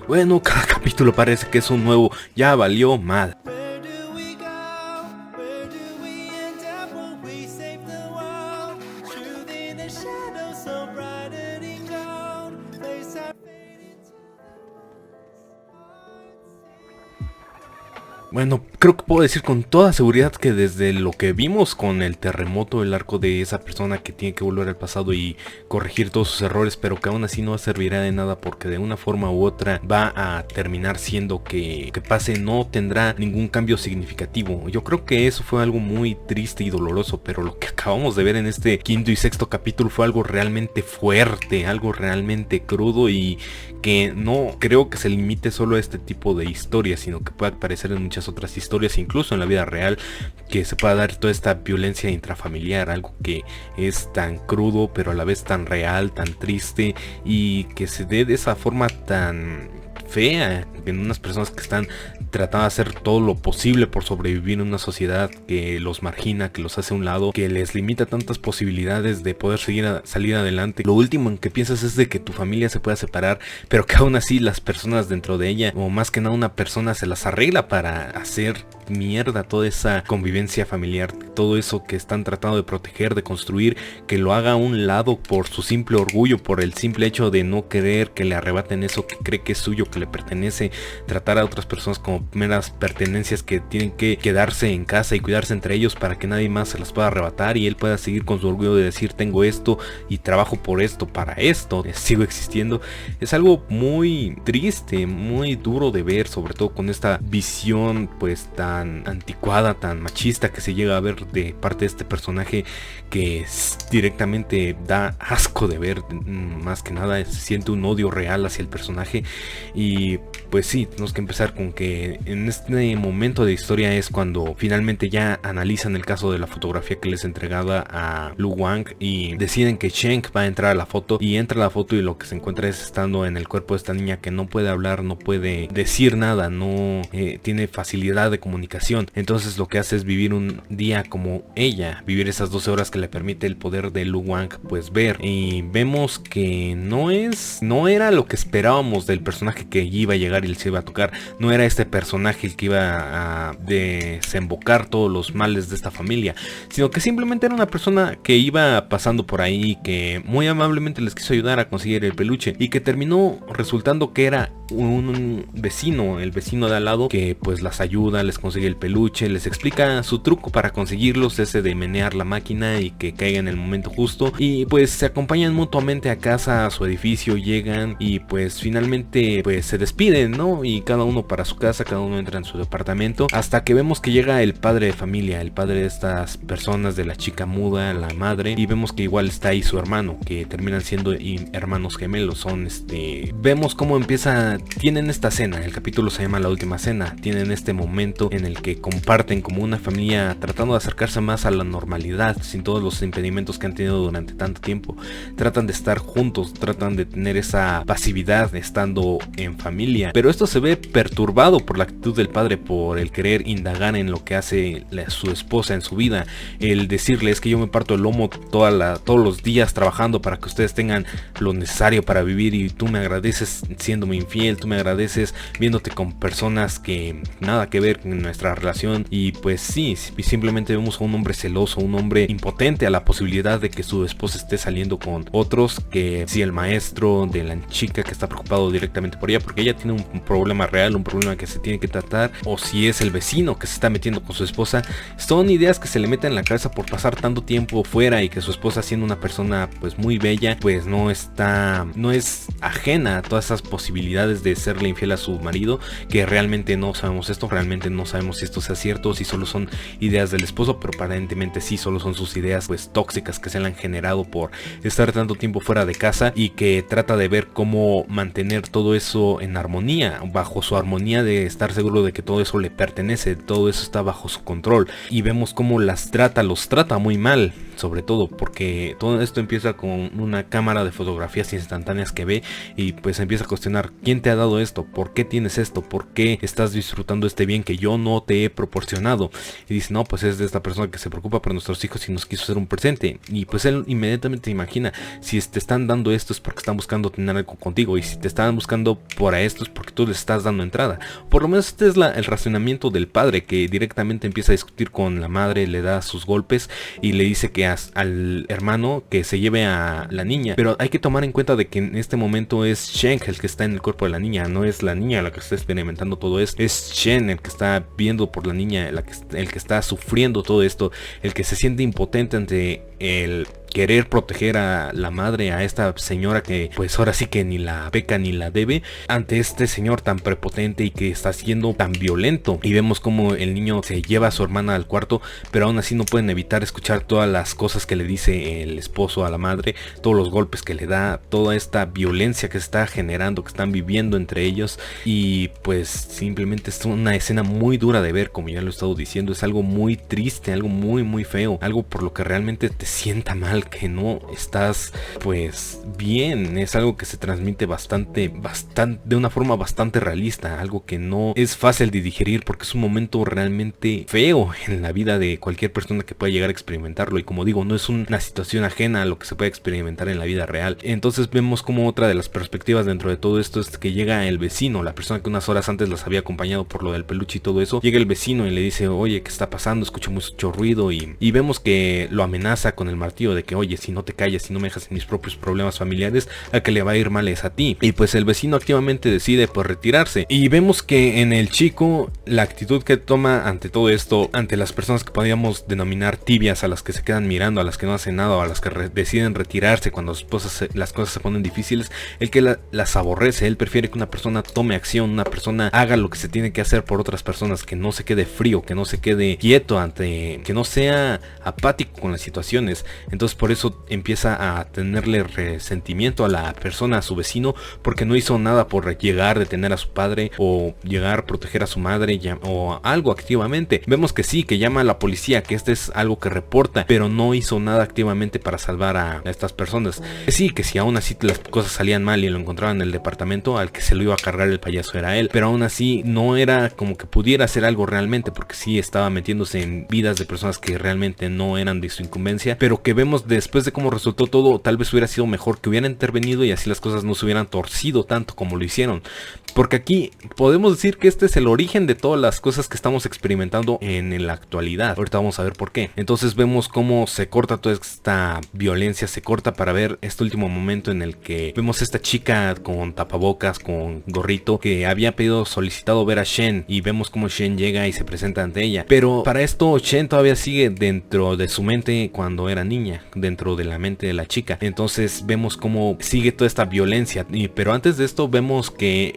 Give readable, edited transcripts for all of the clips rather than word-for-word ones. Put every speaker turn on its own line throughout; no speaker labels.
Bueno, cada capítulo parece que es un nuevo ya valió mal.
Where do we go? Where do we end up? Will we save the world? Truth in the shadows, so brighter than gold. Place our fate into
Bueno, creo que puedo decir con toda seguridad que desde lo que vimos con el terremoto, el arco de esa persona que tiene que volver al pasado y corregir todos sus errores, pero que aún así no servirá de nada porque de una forma u otra va a terminar siendo que pase, no tendrá ningún cambio significativo. Yo creo que eso fue algo muy triste y doloroso, pero lo que acabamos de ver en este quinto y sexto capítulo fue algo realmente fuerte, algo realmente crudo y que no creo que se limite solo a este tipo de historias, sino que puede aparecer en muchas otras historias, incluso en la vida real, que se pueda dar toda esta violencia intrafamiliar, algo que es tan crudo pero a la vez tan real, tan triste y que se dé de esa forma tan fea en unas personas que están tratando de hacer todo lo posible por sobrevivir en una sociedad que los margina, que los hace a un lado, que les limita tantas posibilidades de poder salir adelante. Lo último en que piensas es de que tu familia se pueda separar, pero que aún así las personas dentro de ella, o más que nada una persona, se las arregla para hacer mierda toda esa convivencia familiar, todo eso que están tratando de proteger, de construir, que lo haga a un lado por su simple orgullo, por el simple hecho de no querer que le arrebaten eso que cree que es suyo, que le pertenece, tratar a otras personas como meras pertenencias que tienen que quedarse en casa y cuidarse entre ellos para que nadie más se las pueda arrebatar y él pueda seguir con su orgullo de decir tengo esto y trabajo por esto, para esto, sigo existiendo. Es algo muy triste, muy duro de ver, sobre todo con esta visión pues tan anticuada, tan machista que se llega a ver de parte de este personaje, que directamente da asco de ver. Más que nada se siente un odio real hacia el personaje. Y pues sí, tenemos que empezar con que en este momento de historia es cuando finalmente ya analizan el caso de la fotografía que les entregaba a Lu Wang y deciden que Sheng va a entrar a la foto, y entra a la foto y lo que se encuentra es estando en el cuerpo de esta niña que no puede hablar, no puede decir nada, no tiene facilidad de comunicación. Entonces lo que hace es vivir un día como ella, vivir esas 12 horas que le permite el poder de Lu Wang pues ver, y vemos que no era lo que esperábamos del personaje que iba a llegar y se iba a tocar. No era este personaje el que iba a desembocar todos los males de esta familia, sino que simplemente era una persona que iba pasando por ahí, que muy amablemente les quiso ayudar a conseguir el peluche y que terminó resultando que era un vecino, el vecino de al lado, que pues las ayuda, les consigue el peluche, les explica su truco para conseguirlos, ese de menear la máquina y que caiga en el momento justo, y pues se acompañan mutuamente a casa, a su edificio, llegan y pues finalmente pues se despiden, ¿no? Y cada uno para su casa, cada uno entra en su departamento, hasta que vemos que llega el padre de familia, el padre de estas personas, de la chica muda, la madre, y vemos que igual está ahí su hermano, que terminan siendo hermanos gemelos, son vemos cómo tienen esta cena, el capítulo se llama La Última Cena, tienen este momento en el que comparten como una familia tratando de acercarse más a la normalidad, sin todos los impedimentos que han tenido durante tanto tiempo, tratan de estar juntos, tratan de tener esa pasividad estando en familia, pero esto se ve perturbado por la actitud del padre, por el querer indagar en lo que hace su esposa en su vida, el decirle es que yo me parto el lomo todos los días trabajando para que ustedes tengan lo necesario para vivir y tú me agradeces siéndome infiel, tú me agradeces viéndote con personas que nada que ver en nuestra relación. Y pues sí, simplemente vemos a un hombre celoso, un hombre impotente a la posibilidad de que su esposa esté saliendo con otros, que si el maestro de la chica que está preocupado directamente por ella porque ella tiene un problema real, un problema que se tiene que tratar, o si es el vecino que se está metiendo con su esposa. Son ideas que se le meten en la cabeza por pasar tanto tiempo fuera, y que su esposa, siendo una persona pues muy bella, pues no es ajena a todas esas posibilidades de serle infiel a su marido, que realmente no sabemos esto, realmente no sabemos si esto sea cierto o si solo son ideas del esposo, pero aparentemente sí, solo son sus ideas pues tóxicas que se le han generado por estar tanto tiempo fuera de casa, y que trata de ver cómo mantener todo eso en armonía, bajo su armonía de estar seguro de que todo eso le pertenece, todo eso está bajo su control. Y vemos cómo los trata muy mal. sobre todo, porque todo esto empieza con una cámara de fotografías instantáneas que ve y pues empieza a cuestionar: ¿quién te ha dado esto? ¿Por qué tienes esto? ¿Por qué estás disfrutando este bien que yo no te he proporcionado? Y dice: no, pues es de esta persona que se preocupa por nuestros hijos y nos quiso hacer un presente. Y pues él inmediatamente imagina: si te están dando esto es porque están buscando tener algo contigo, y si te están buscando para esto es porque tú les estás dando entrada. Por lo menos este es el razonamiento del padre, que directamente empieza a discutir con la madre, le da sus golpes y le dice que al hermano que se lleve a la niña. Pero hay que tomar en cuenta de que en este momento es Shen el que está en el cuerpo de la niña, no es la niña la que está experimentando todo esto, es Shen el que está viendo por la niña, el que está sufriendo todo esto, el que se siente impotente ante el querer proteger a la madre, a esta señora que pues ahora sí que ni la peca ni la debe, ante este señor tan prepotente y que está siendo tan violento. Y vemos como el niño se lleva a su hermana al cuarto, pero aún así no pueden evitar escuchar todas las cosas que le dice el esposo a la madre, todos los golpes que le da, toda esta violencia que se está generando, que están viviendo entre ellos. Y pues simplemente es una escena muy dura de ver, como ya lo he estado diciendo. Es algo muy triste, algo muy feo, algo por lo que realmente te sienta mal, que no estás pues bien. Es algo que se transmite bastante de una forma bastante realista, algo que no es fácil de digerir porque es un momento realmente feo en la vida de cualquier persona que pueda llegar a experimentarlo. Y como digo, no es una situación ajena a lo que se puede experimentar en la vida real. Entonces vemos como otra de las perspectivas dentro de todo esto es que llega el vecino, la persona que unas horas antes las había acompañado por lo del peluche y todo eso. Llega el vecino y le dice: oye, ¿qué está pasando? Escucho mucho ruido. Y vemos que lo amenaza con el martillo de que: oye, si no te callas, si no me dejas en mis propios problemas familiares, a que le va a ir mal es a ti. Y pues el vecino activamente decide pues retirarse. Y vemos que en el chico la actitud que toma ante todo esto, ante las personas que podríamos denominar tibias, a las que se quedan mirando, a las que no hacen nada, o a las que deciden retirarse cuando las cosas se ponen difíciles, el que las aborrece. Él prefiere que una persona tome acción, una persona haga lo que se tiene que hacer por otras personas, que no se quede frío, que no se quede quieto que no sea apático con las situaciones. Entonces por eso empieza a tenerle resentimiento a la persona, a su vecino, porque no hizo nada por llegar a detener a su padre o llegar a proteger a su madre o algo activamente. Vemos que sí, que llama a la policía, que este es algo que reporta, pero no hizo nada activamente para salvar a estas personas. Sí, que si aún así las cosas salían mal y lo encontraban en el departamento, al que se lo iba a cargar el payaso era él, pero aún así no era como que pudiera hacer algo realmente, porque sí estaba metiéndose en vidas de personas que realmente no eran de su incumbencia, pero que vemos después de cómo resultó todo, tal vez hubiera sido mejor que hubieran intervenido y así las cosas no se hubieran torcido tanto como lo hicieron. Porque aquí podemos decir que este es el origen de todas las cosas que estamos experimentando en la actualidad. Ahorita vamos a ver por qué. Entonces vemos cómo se corta toda esta violencia, se corta para ver este último momento en el que vemos a esta chica con tapabocas, con gorrito, que había solicitado ver a Shen, y vemos cómo Shen llega y se presenta ante ella. Pero para esto Shen todavía sigue dentro de su mente cuando era niña, dentro de la mente de la chica. Entonces vemos cómo sigue toda esta violencia. Pero antes de esto vemos que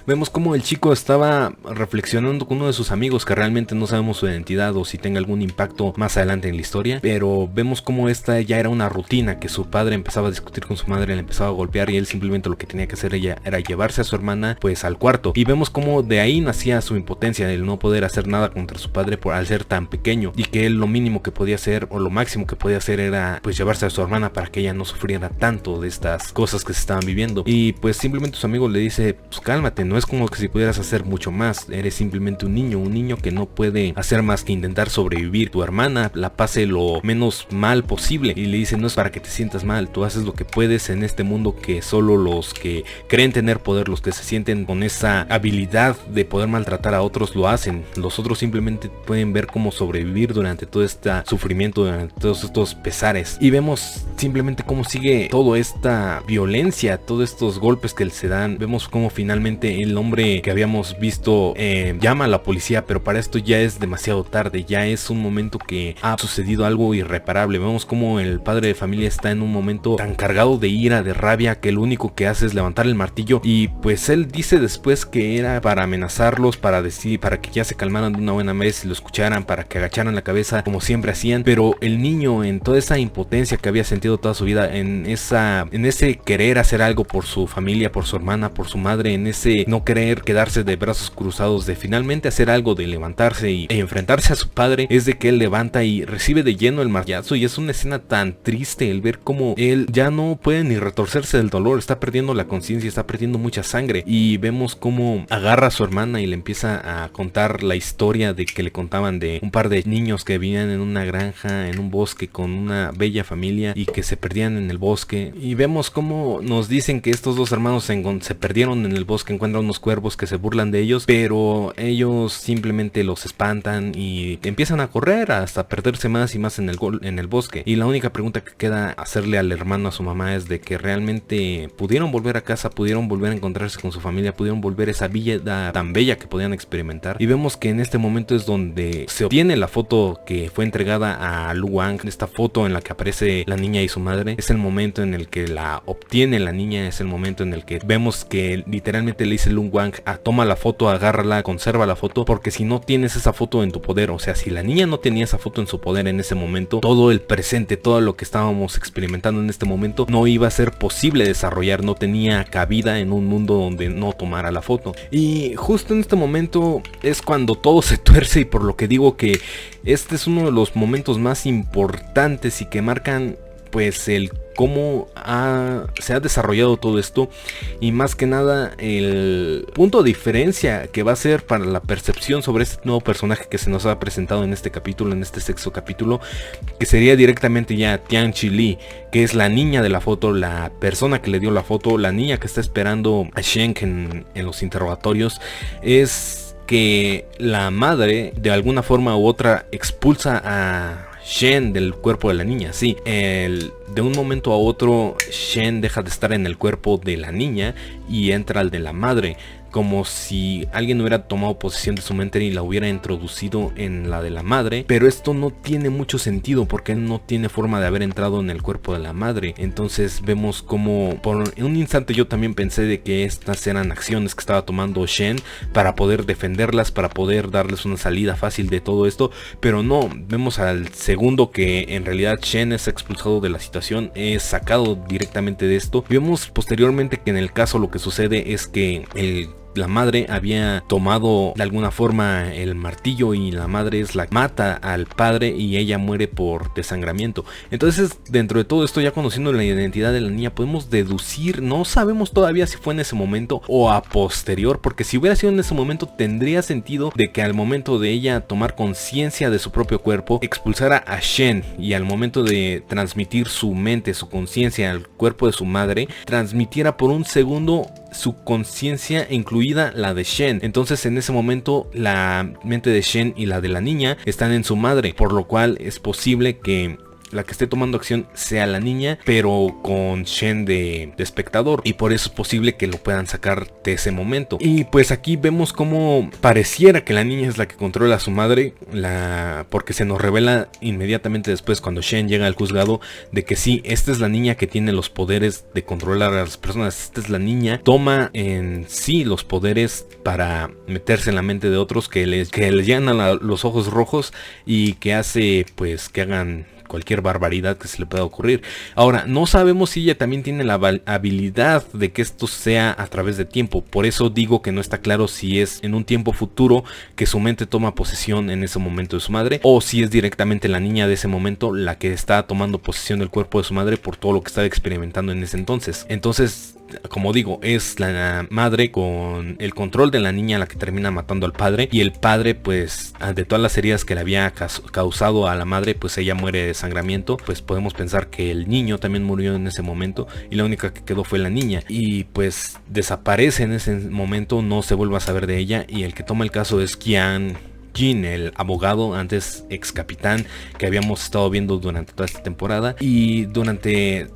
vemos como el chico estaba reflexionando con uno de sus amigos, que realmente no sabemos su identidad o si tenga algún impacto más adelante en la historia, pero vemos como esta ya era una rutina, que su padre empezaba a discutir con su madre, le empezaba a golpear y él simplemente lo que tenía que hacer era llevarse a su hermana pues al cuarto. Y vemos como de ahí nacía su impotencia, el no poder hacer nada contra su padre al ser tan pequeño, y que él lo mínimo que podía hacer o lo máximo que podía hacer era pues llevarse a su hermana para que ella no sufriera tanto de estas cosas que se estaban viviendo. Y pues simplemente su amigo le dice: pues cálmate, no es como que si pudieras hacer mucho más, eres simplemente un niño que no puede hacer más que intentar sobrevivir. Tu hermana la pase lo menos mal posible. Y le dice: no es para que te sientas mal, tú haces lo que puedes en este mundo que solo los que creen tener poder, los que se sienten con esa habilidad de poder maltratar a otros lo hacen. Los otros simplemente pueden ver cómo sobrevivir durante todo este sufrimiento, durante todos estos pesares. Y vemos simplemente cómo sigue toda esta violencia, todos estos golpes que se dan. Vemos cómo finalmente el hombre que habíamos visto llama a la policía, pero para esto ya es demasiado tarde, ya es un momento que ha sucedido algo irreparable. Vemos como el padre de familia está en un momento tan cargado de ira, de rabia, que lo único que hace es levantar el martillo, y pues él dice después que era para amenazarlos, para que ya se calmaran de una buena vez y lo escucharan, para que agacharan la cabeza como siempre hacían. Pero el niño en toda esa impotencia que había sentido toda su vida, en ese querer hacer algo por su familia, por su hermana, por su madre, en ese no querer quedarse de brazos cruzados, de finalmente hacer algo, de levantarse e enfrentarse a su padre, es de que él levanta y recibe de lleno el martillazo. Y es una escena tan triste el ver cómo él ya no puede ni retorcerse del dolor, está perdiendo la conciencia, está perdiendo mucha sangre, y vemos cómo agarra a su hermana y le empieza a contar la historia de que le contaban de un par de niños que vivían en una granja, en un bosque, con una bella familia, y que se perdían en el bosque. Y vemos cómo nos dicen que estos dos hermanos se perdieron en el bosque, encuentran unos cuervos que se burlan de ellos, pero ellos simplemente los espantan y empiezan a correr hasta perderse más y más en el bosque. Y la única pregunta que queda hacerle al hermano, a su mamá, es de que realmente pudieron volver a casa, pudieron volver a encontrarse con su familia, pudieron volver a esa vida tan bella que podían experimentar. Y vemos que en este momento es donde se obtiene la foto que fue entregada a Lu Wang, esta foto en la que aparece la niña y su madre. Es el momento en el que la obtiene la niña, es el momento en el que vemos que literalmente le dice Lu Wang: toma la foto, agárrala, conserva la foto, porque si no tienes esa foto en tu poder, o sea, si la niña no tenía esa foto en su poder en ese momento, todo el presente, todo lo que estábamos experimentando en este momento no iba a ser posible desarrollar, no tenía cabida en un mundo donde no tomara la foto. Y justo en este momento es cuando todo se tuerce, y por lo que digo que este es uno de los momentos más importantes y que marcan pues el cómo se ha desarrollado todo esto, y más que nada el punto de diferencia que va a ser para la percepción sobre este nuevo personaje que se nos ha presentado en este capítulo, en este sexto capítulo, que sería directamente ya Tian Chi Li, que es la niña de la foto, la persona que le dio la foto, la niña que está esperando a Shen en los interrogatorios. Es que la madre de alguna forma u otra expulsa a Shen del cuerpo de la niña. Sí, de un momento a otro Shen deja de estar en el cuerpo de la niña y entra al de la madre, como si alguien hubiera tomado posesión de su mente y la hubiera introducido en la de la madre. Pero esto no tiene mucho sentido porque él no tiene forma de haber entrado en el cuerpo de la madre. Entonces vemos como por un instante yo también pensé de que estas eran acciones que estaba tomando Shen para poder defenderlas, para poder darles una salida fácil de todo esto, pero no, vemos al segundo que en realidad Shen es expulsado de la situación, es sacado directamente de esto. Vemos posteriormente que en el caso lo que sucede es que la madre había tomado de alguna forma el martillo, y la madre es la que mata al padre y ella muere por desangramiento. Entonces, dentro de todo esto, ya conociendo la identidad de la niña, podemos deducir, no sabemos todavía si fue en ese momento o a posterior, porque si hubiera sido en ese momento tendría sentido de que al momento de ella tomar conciencia de su propio cuerpo, expulsara a Shen, y al momento de transmitir su mente, su conciencia al cuerpo de su madre, transmitiera por un segundo su conciencia, incluida la de Shen. Entonces en ese momento la mente de Shen y la de la niña están en su madre, por lo cual es posible que la que esté tomando acción sea la niña, pero con Shen de espectador, y por eso es posible que lo puedan sacar de ese momento. Y pues aquí vemos como pareciera que la niña es la que controla a su madre, porque se nos revela inmediatamente después, cuando Shen llega al juzgado, de que sí, esta es la niña que tiene los poderes de controlar a las personas. Esta es la niña, toma en sí los poderes para meterse en la mente de otros, que les llenan los ojos rojos y que hace pues que hagan cualquier barbaridad que se le pueda ocurrir. Ahora, no sabemos si ella también tiene la habilidad de que esto sea a través de tiempo. Por eso digo que no está claro si es en un tiempo futuro que su mente toma posesión en ese momento de su madre, o si es directamente la niña de ese momento la que está tomando posesión del cuerpo de su madre por todo lo que estaba experimentando en ese entonces. Entonces, como digo, es la madre con el control de la niña la que termina matando al padre, y el padre, pues de todas las heridas que le había causado a la madre, pues ella muere de desangramiento. Pues podemos pensar que el niño también murió en ese momento, y la única que quedó fue la niña, y pues desaparece en ese momento, no se vuelve a saber de ella. Y el que toma el caso es Qian Jin, el abogado, antes ex capitán, que habíamos estado viendo durante toda esta temporada. Y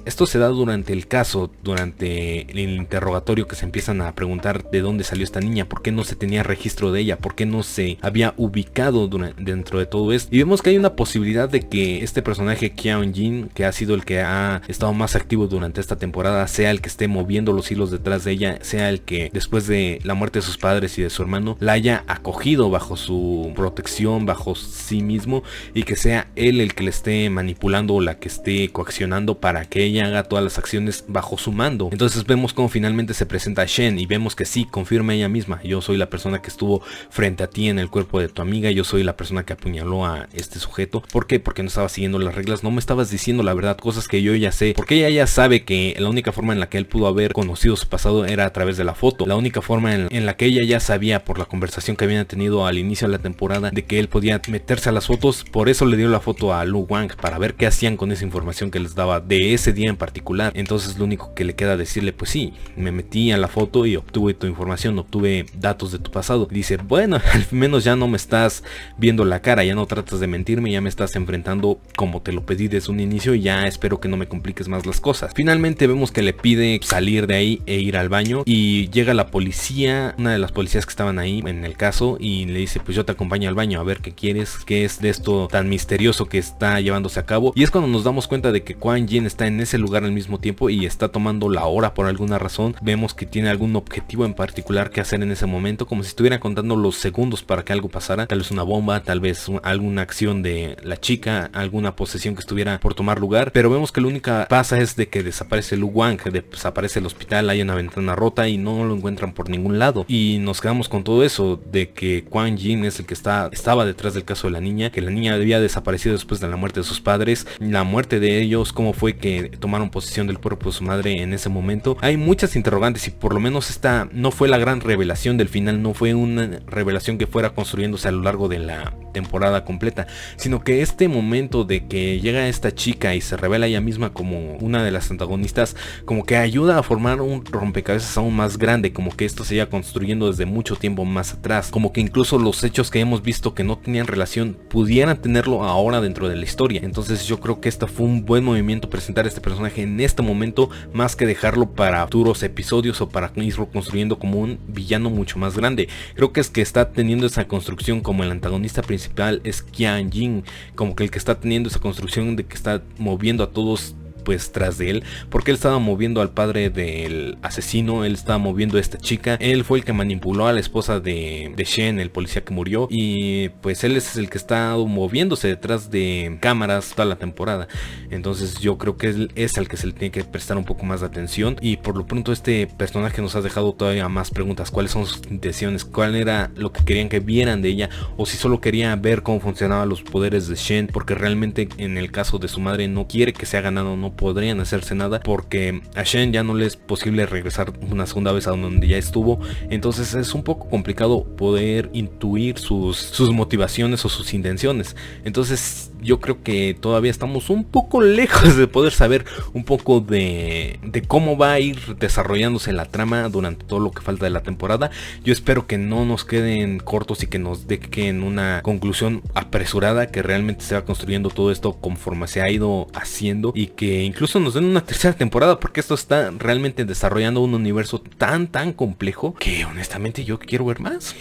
esto se da durante el caso, durante el interrogatorio, que se empiezan a preguntar de dónde salió esta niña, por qué no se tenía registro de ella, por qué no se había ubicado dentro de todo esto. Y vemos que hay una posibilidad de que este personaje Qian Jin, que ha sido el que ha estado más activo durante esta temporada, sea el que esté moviendo los hilos detrás de ella, sea el que después de la muerte de sus padres y de su hermano la haya acogido bajo su su protección, bajo sí mismo, y que sea él el que le esté manipulando o la que esté coaccionando para que ella haga todas las acciones bajo su mando. Entonces vemos cómo finalmente se presenta a Shen y vemos que sí, confirma ella misma: yo soy la persona que estuvo frente a ti en el cuerpo de tu amiga, yo soy la persona que apuñaló a este sujeto. ¿Por qué? Porque no estaba siguiendo las reglas, no me estabas diciendo la verdad, cosas que yo ya sé, porque ella ya sabe que la única forma en la que él pudo haber conocido su pasado era a través de la foto, la única forma en la que ella ya sabía por la conversación que habían tenido al inicio de la temporada de que él podía meterse a las fotos. Por eso le dio la foto a Lu Wang, para ver qué hacían con esa información que les daba de ese día en particular. Entonces lo único que le queda decirle: pues sí, me metí a la foto y obtuve tu información, obtuve datos de tu pasado. Y dice: bueno, al menos ya no me estás viendo la cara, ya no tratas de mentirme, ya me estás enfrentando como te lo pedí desde un inicio, y ya espero que no me compliques más las cosas. Finalmente vemos que le pide salir de ahí e ir al baño, y llega la policía, una de las policías que estaban ahí en el caso, y le dice: pues yo te acompaño al baño a ver qué quieres, qué es de esto tan misterioso que está llevándose a cabo. Y es cuando nos damos cuenta de que Quan Yin está en ese lugar al mismo tiempo y está tomando la hora por alguna razón. Vemos que tiene algún objetivo en particular que hacer en ese momento, como si estuviera contando los segundos para que algo pasara, tal vez una bomba, tal vez alguna acción de la chica, alguna posesión que estuviera por tomar lugar. Pero vemos que lo único que pasa es de que desaparece Lu Wang, desaparece el hospital, hay una ventana rota y no lo encuentran por ningún lado, y nos quedamos con todo eso de que Quan Yin es el que estaba detrás del caso de la niña, que la niña había desaparecido después de la muerte de sus padres, la muerte de ellos, cómo fue que tomaron posesión del cuerpo de su madre en ese momento. Hay muchas interrogantes, y por lo menos esta no fue la gran revelación del final, no fue una revelación que fuera construyéndose a lo largo de la temporada completa, sino que este momento de que llega esta chica y se revela ella misma como una de las antagonistas, como que ayuda a formar un rompecabezas aún más grande, como que esto se iba construyendo desde mucho tiempo más atrás, como que incluso los hechos que hemos visto que no tenían relación pudieran tenerlo ahora dentro de la historia. Entonces yo creo que esta fue un buen movimiento, presentar a este personaje en este momento, más que dejarlo para futuros episodios o para irlo construyendo como un villano mucho más grande. Creo que es que está teniendo esa construcción como el antagonista principal es Quan Yin, como que el que está teniendo esa construcción de que está moviendo a todos pues tras de él, porque él estaba moviendo al padre del asesino, él estaba moviendo a esta chica, él fue el que manipuló a la esposa de Shen, el policía que murió, y pues él es el que está moviéndose detrás de cámaras toda la temporada. Entonces yo creo que él es al que se le tiene que prestar un poco más de atención, y por lo pronto este personaje nos ha dejado todavía más preguntas: cuáles son sus intenciones, cuál era lo que querían que vieran de ella, o si solo quería ver cómo funcionaban los poderes de Shen, porque realmente en el caso de su madre no quiere que sea ganado, no podrían hacerse nada, porque a Shen ya no le es posible regresar una segunda vez a donde ya estuvo. Entonces es un poco complicado poder intuir sus motivaciones o sus intenciones. Entonces yo creo que todavía estamos un poco lejos de poder saber un poco de cómo va a ir desarrollándose la trama durante todo lo que falta de la temporada. Yo espero que no nos queden cortos y que nos dejen una conclusión apresurada, que realmente se va construyendo todo esto conforme se ha ido haciendo, y que incluso nos den una tercera temporada, porque esto está realmente desarrollando un universo tan complejo que honestamente yo quiero ver más.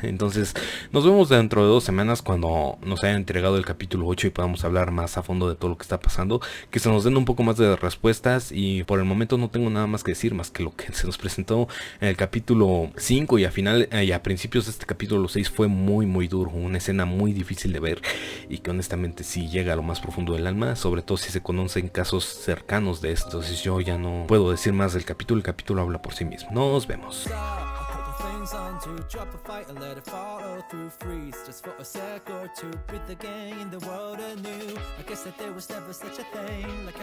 Entonces nos vemos dentro de 2 semanas cuando nos hayan entregado el capítulo 8 y podamos hablar más a fondo de todo lo que está pasando, que se nos den un poco más de respuestas. Y por el momento no tengo nada más que decir, más que lo que se nos presentó en el capítulo 5, y a principios de este capítulo 6 fue muy duro, una escena muy difícil de ver, y que honestamente sí llega a lo más profundo del alma, sobre todo si se conocen casos cercanos de esto. Entonces yo ya no puedo decir más del capítulo, el capítulo habla por sí mismo. Nos vemos.
Things on to drop a fight and let it follow through, freeze just for a sec or two, breathe again, the world anew. I guess that there was never such a thing like